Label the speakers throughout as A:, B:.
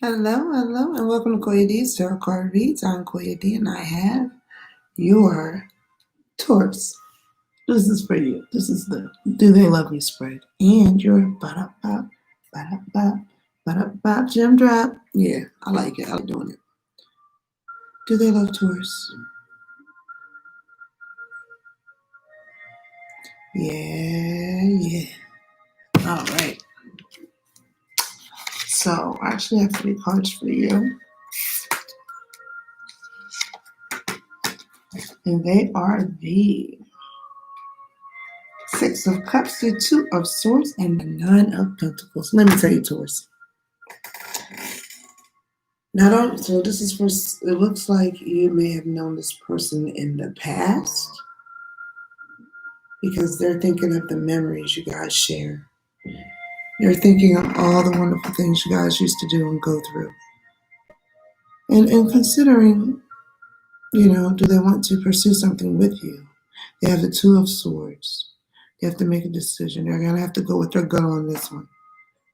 A: Hello, hello, and welcome to CoyaDsTarot Card Reads. I'm Coya D, and I have your Taurus. This is for you. This is the Do They Love Me spread. And your ba-da-bop, ba-da-bop, ba-da-bop gem drop. Yeah, I like it. I like doing it. Do they love Taurus? Yeah. All right. So I actually have 3 cards for you. And they are the 6 of Cups, the 2 of Swords, and the 9 of Pentacles. Let me tell you, Taurus. So this is for, it looks like you may have known this person in the past because they're thinking of the memories you guys share. They're thinking of all the wonderful things you guys used to do and go through. And considering, do they want to pursue something with you? They have the 2 of Swords. They have to make a decision. They're going to have to go with their gut on this one.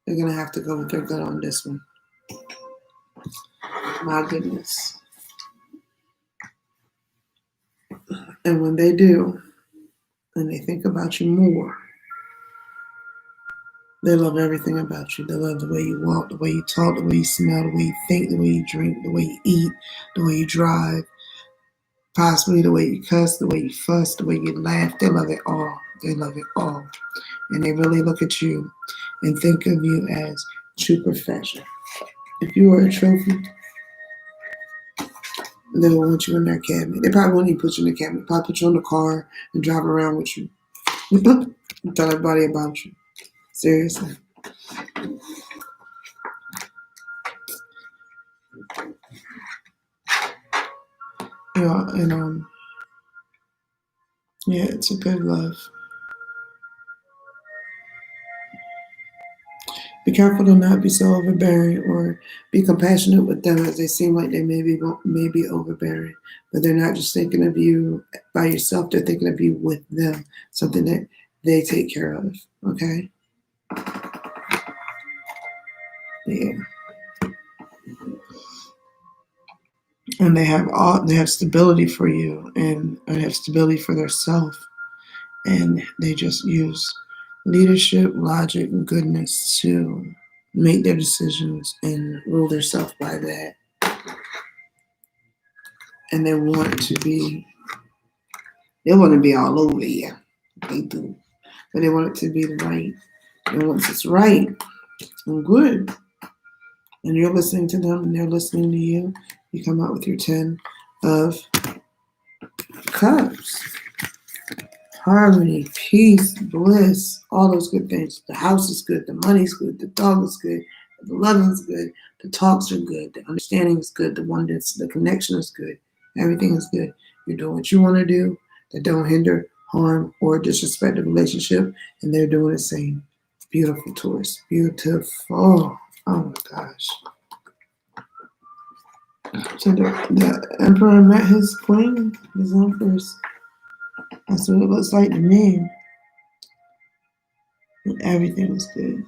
A: They're going to have to go with their gut on this one. My goodness. And when they do, and they think about you more, they love everything about you. They love the way you walk, the way you talk, the way you smell, the way you think, the way you drink, the way you eat, the way you drive, possibly the way you cuss, the way you fuss, the way you laugh. They love it all. They love it all. And they really look at you and think of you as true perfection. If you were a trophy, they will want you in their cabinet. They probably won't even put you in the cabinet. Probably put you in the car and drive around with you. Tell everybody about you. Seriously. Yeah, it's a good love. Be careful to not be so overbearing or be compassionate with them, as they seem like they may be overbearing, but they're not just thinking of you by yourself. They're thinking of you with them, something that they take care of. Okay. Yeah. And they have stability for you, and they have stability for themselves, and they just use leadership, logic, and goodness to make their decisions and rule themselves by that. And they want to be all over you. They do. But they want it to be right. And once it's right and good, and you're listening to them and they're listening to you, you come out with your 10 of Cups. Harmony, peace, bliss, all those good things. The house is good, the money's good, the dog is good, the loving is good, the talks are good, the understanding is good, the oneness, the connection is good. Everything is good. You're doing what you want to do that don't hinder, harm, or disrespect the relationship, and they're doing the same. Beautiful, Taurus. Beautiful. Oh my gosh. So the emperor met his queen, his empress. That's what it looks like to me. And everything was good.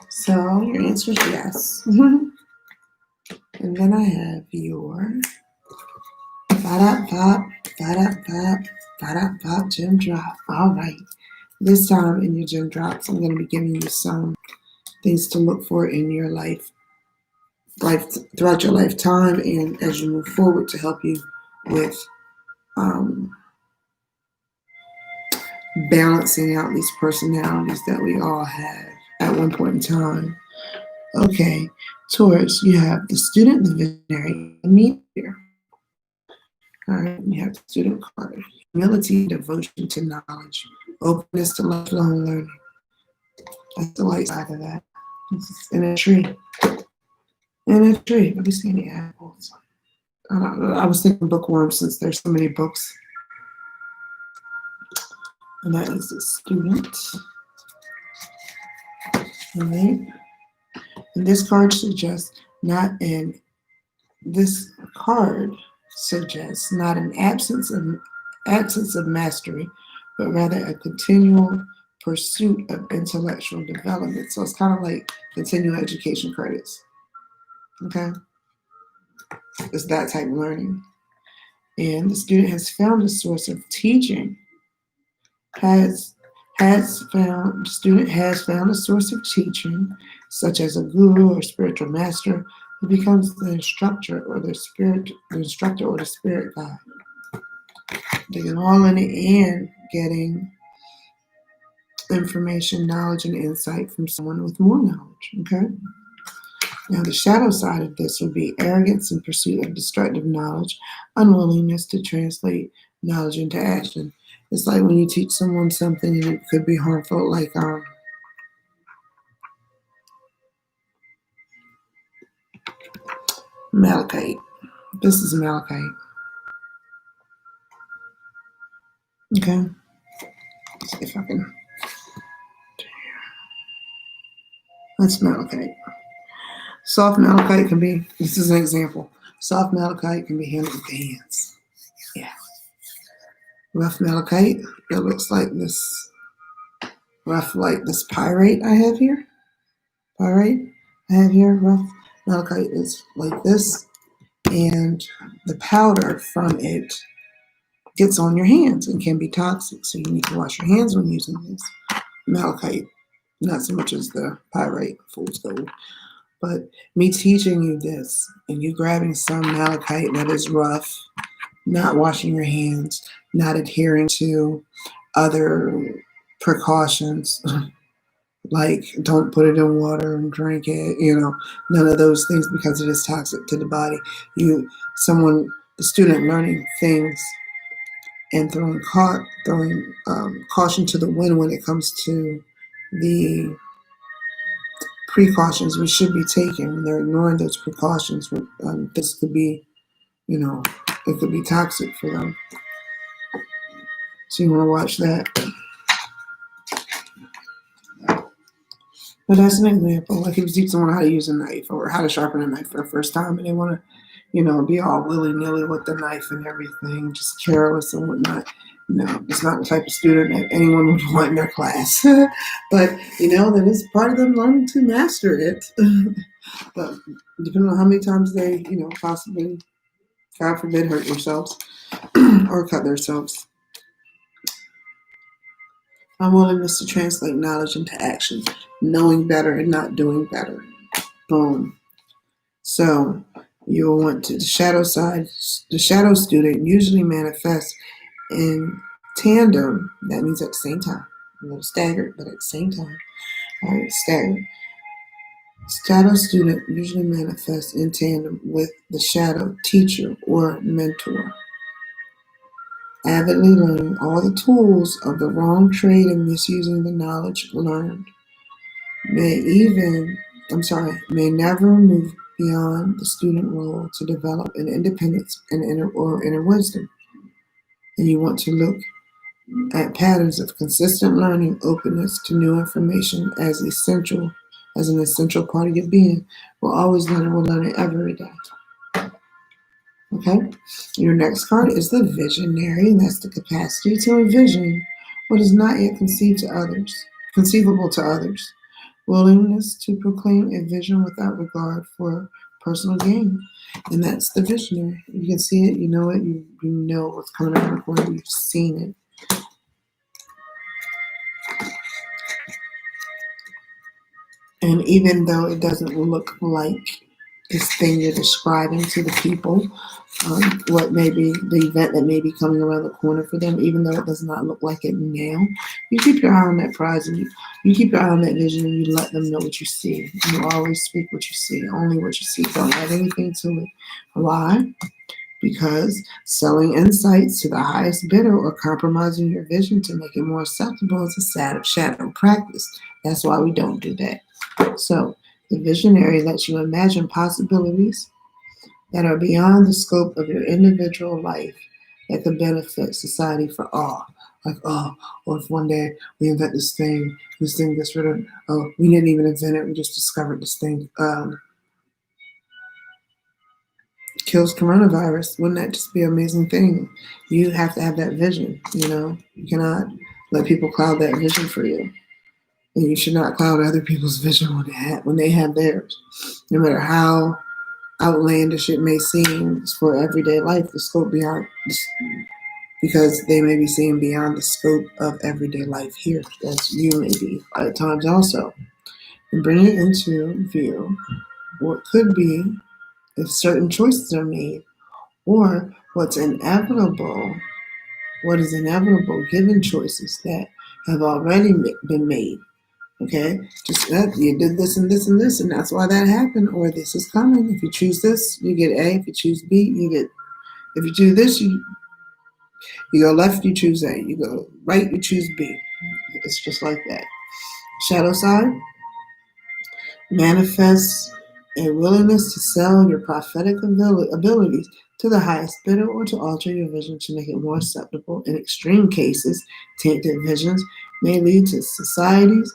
A: So your answer is yes. And then I have your ba-da-bop gem drop. All right. This time in your gem drops, I'm going to be giving you some things to look for in your life throughout your lifetime, and as you move forward, to help you with balancing out these personalities that we all have at one point in time. Okay, Taurus, you have the student, the visionary, the meteor. All right, you have the student card. Humility, devotion to knowledge, openness to lifelong learning. That's the light side of that. This is in a tree. In a tree. Let me see any apples. I was thinking bookworm since there's so many books. And that is the student. All right. And this card suggests not an absence of mastery, but rather a continual pursuit of intellectual development. So it's kind of like continuing education credits. Okay? It's that type of learning. And the student has found a source of teaching, student has found a source of teaching, such as a guru or spiritual master, who becomes the instructor or the spirit guide. Digging all in the end, getting information, knowledge, and insight from someone with more knowledge. Okay? Now, the shadow side of this would be arrogance in pursuit of destructive knowledge, unwillingness to translate knowledge into action. It's like when you teach someone something and it could be harmful, like malachite. This is malachite. Okay? Let's see if I can. That's malachite. Soft malachite can be, this is an example. Soft malachite can be handled with the hands. Yeah. Rough malachite, it looks like this, rough like this pyrite I have here. Pyrite I have here, rough malachite is like this. And the powder from it gets on your hands and can be toxic. So you need to wash your hands when using this. Malachite, not so much as the pyrite, fool's gold. But me teaching you this and you grabbing some malachite that is rough, not washing your hands, not adhering to other precautions, like don't put it in water and drink it, none of those things because it is toxic to the body. The student learning things and throwing caution to the wind when it comes to the precautions we should be taking. When they're ignoring those precautions, this could be, it could be toxic for them. So you want to watch that. But that's an example. Like if you teach someone how to use a knife or how to sharpen a knife for the first time and they want to, be all willy-nilly with the knife and everything, just careless and whatnot. No, it's not the type of student that anyone would want in their class. But, that is part of them learning to master it. But depending on how many times they, possibly, God forbid, hurt themselves or cut themselves. Unwillingness to translate knowledge into action, knowing better and not doing better. Boom. So you will want to, the shadow side, the shadow student usually manifests in tandem. That means at the same time. A little staggered, but at the same time. All right, staggered. Shadow student usually manifests in tandem with the shadow teacher or mentor, avidly learning all the tools of the wrong trade and misusing the knowledge learned. May never move beyond the student role to develop an independence and inner wisdom. And you want to look at patterns of consistent learning, openness to new information as an essential part of your being. We're always learning, we're learning every day. Okay? Your next card is the visionary, and that's the capacity to envision what is not yet conceivable to others. Willingness to proclaim a vision without regard for personal gain. And that's the visionary. You can see it, you know it, you know what's coming around the corner, you've seen it. And even though it doesn't look like this thing you're describing to the people, what may be the event that may be coming around the corner for them, even though it does not look like it now, you keep your eye on that prize and you keep your eye on that vision and you let them know what you see. You always speak what you see, only what you see. Don't add anything to it. Why? Because selling insights to the highest bidder or compromising your vision to make it more acceptable is a shadow practice. That's why we don't do that. So the visionary lets you imagine possibilities that are beyond the scope of your individual life that could benefit society for all. Like, or if one day we invent this thing gets rid of, we didn't even invent it, we just discovered this thing. Kills coronavirus. Wouldn't that just be an amazing thing? You have to have that vision, You cannot let people cloud that vision for you. And you should not cloud other people's vision when they have theirs. No matter how outlandish it may seem for everyday life, the scope beyond, because they may be seeing beyond the scope of everyday life here, as you may be at times also. And bring it into view what could be if certain choices are made, or what is inevitable given choices that have already been made. Okay, just you did this and this and this, and that's why that happened, or this is coming. If you choose this, you get A. If you choose B, you get. If you do this, you go left, you choose A. You go right, you choose B. It's just like that. Shadow side manifests a willingness to sell your prophetic abilities to the highest bidder or to alter your vision to make it more acceptable. In extreme cases, tainted visions may lead societies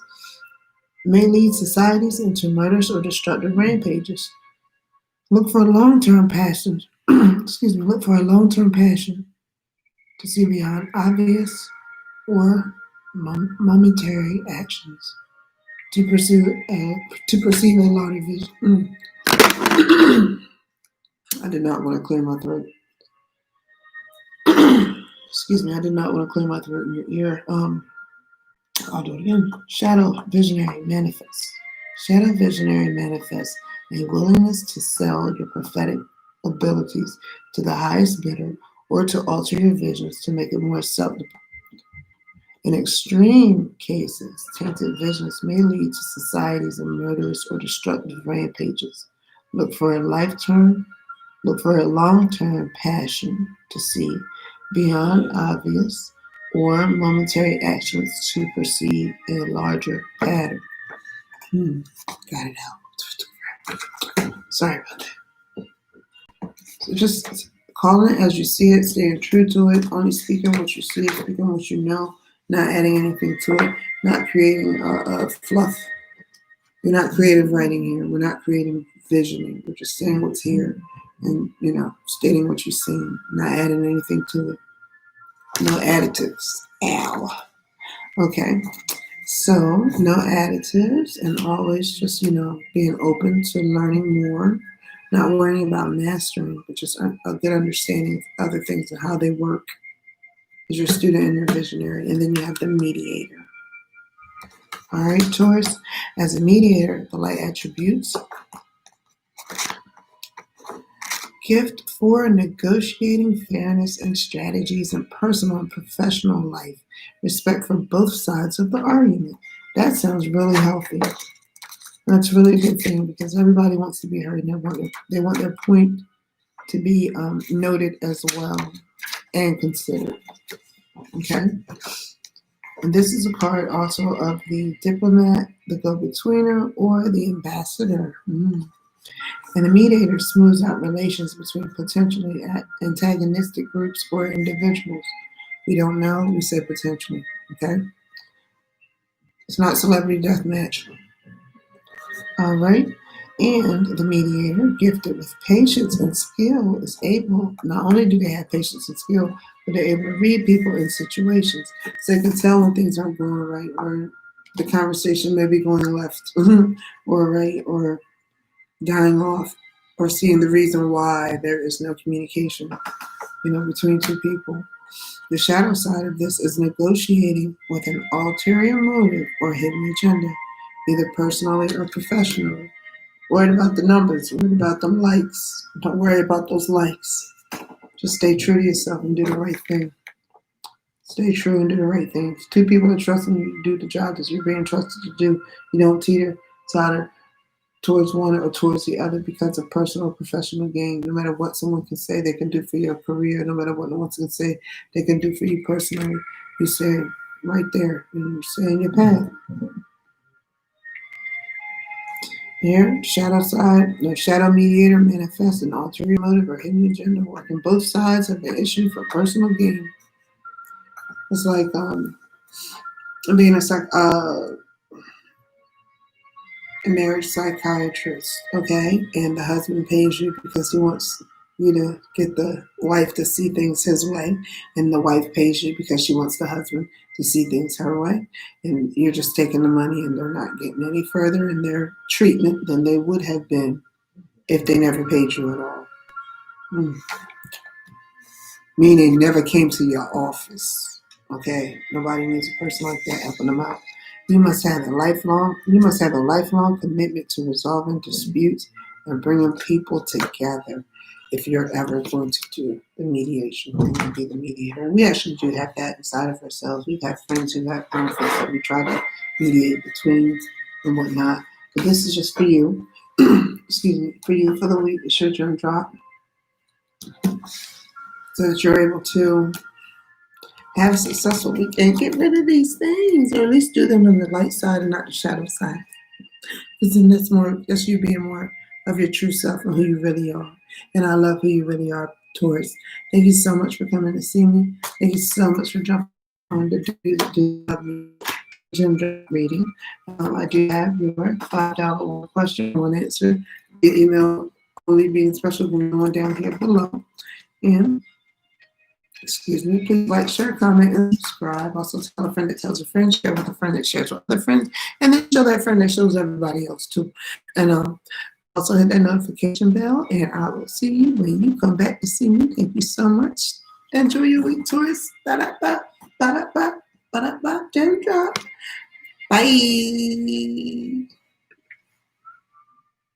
A: into murders or destructive rampages. Look for a long-term passion. Look for a long-term passion to see beyond obvious or momentary actions to perceive a larger vision. I did not want to clear my throat. I did not want to clear my throat in your ear. I'll do it again. Shadow visionary manifests. Shadow visionary manifests a willingness to sell your prophetic abilities to the highest bidder or to alter your visions to make it more acceptable. In extreme cases, tainted visions may lead to societies of murderous or destructive rampages. Look for a long-term passion to see beyond obvious or momentary actions to perceive a larger pattern. Got it out. Sorry about that. So just calling it as you see it, staying true to it, only speaking what you see, speaking what you know, not adding anything to it, not creating fluff. We're not creative writing here. We're not creating visioning. We're just saying what's here and, stating what you're seeing, not adding anything to it. No additives. Ow. Okay. So, no additives, and always just, being open to learning more, not worrying about mastering, but just a good understanding of other things and how they work as your student and your visionary. And then you have the mediator. All right, Taurus, as a mediator, the light attributes. Gift for negotiating fairness and strategies in personal and professional life. Respect for both sides of the argument. That sounds really healthy. That's really a good thing because everybody wants to be heard and they want their point to be noted as well and considered. Okay? And this is a card also of the diplomat, the go-betweener, or the ambassador. And the mediator smooths out relations between potentially antagonistic groups or individuals. We don't know, we say potentially, okay? It's not celebrity deathmatch. All right? And the mediator, gifted with patience and skill, is able, not only do they have patience and skill, but they're able to read people in situations. So they can tell when things aren't going right, or the conversation may be going left, or right, or dying off, or seeing the reason why there is no communication, between two people. The shadow side of this is negotiating with an ulterior motive or hidden agenda, either personally or professionally. Worried about the numbers, worried about them likes. Don't worry about those likes. Just stay true to yourself and do the right thing. Stay true and do the right thing. If two people are trusting you to do the job that you're being trusted to do, you don't teeter-totter towards one or towards the other because of personal or professional gain. No matter what someone can say they can do for your career, no matter what someone can say they can do for you personally, you stay right there and you stay in your path. Here, shadow side, the shadow mediator manifests an ulterior motive or hidden agenda, working both sides of the issue for personal gain. It's like being a marriage psychiatrist, okay? And the husband pays you because he wants you to get the wife to see things his way, and the wife pays you because she wants the husband to see things her way, and you're just taking the money, and they're not getting any further in their treatment than they would have been if they never paid you at all. Meaning never came to your office. Okay, nobody needs a person like that helping them out. You must have a lifelong commitment to resolving disputes and bringing people together. If you're ever going to do the mediation, you're going to be the mediator. We actually do have that inside of ourselves. We have friends who have conflicts that we try to mediate between and whatnot. But this is just for you. Excuse me, for you for the week. It should your drop so that you're able to have a successful week and get rid of these things, or at least do them on the light side and not the shadow side. Because then that's you being more of your true self and who you really are. And I love who you really are, Taurus. Thank you so much for coming to see me. Thank you so much for jumping on to do the gem reading. I do have your $5 question on answer. The email only being special going down here below. And excuse me, please like, share, comment, and subscribe. Also tell a friend that tells a friend, share with a friend that shares with other friends, and then show that friend that shows everybody else too. And also hit that notification bell, and I will see you when you come back to see me. Thank you so much. Enjoy your week, Taurus. Ba-da-ba, ba-da-ba, ba-da-ba, gem drop. Bye.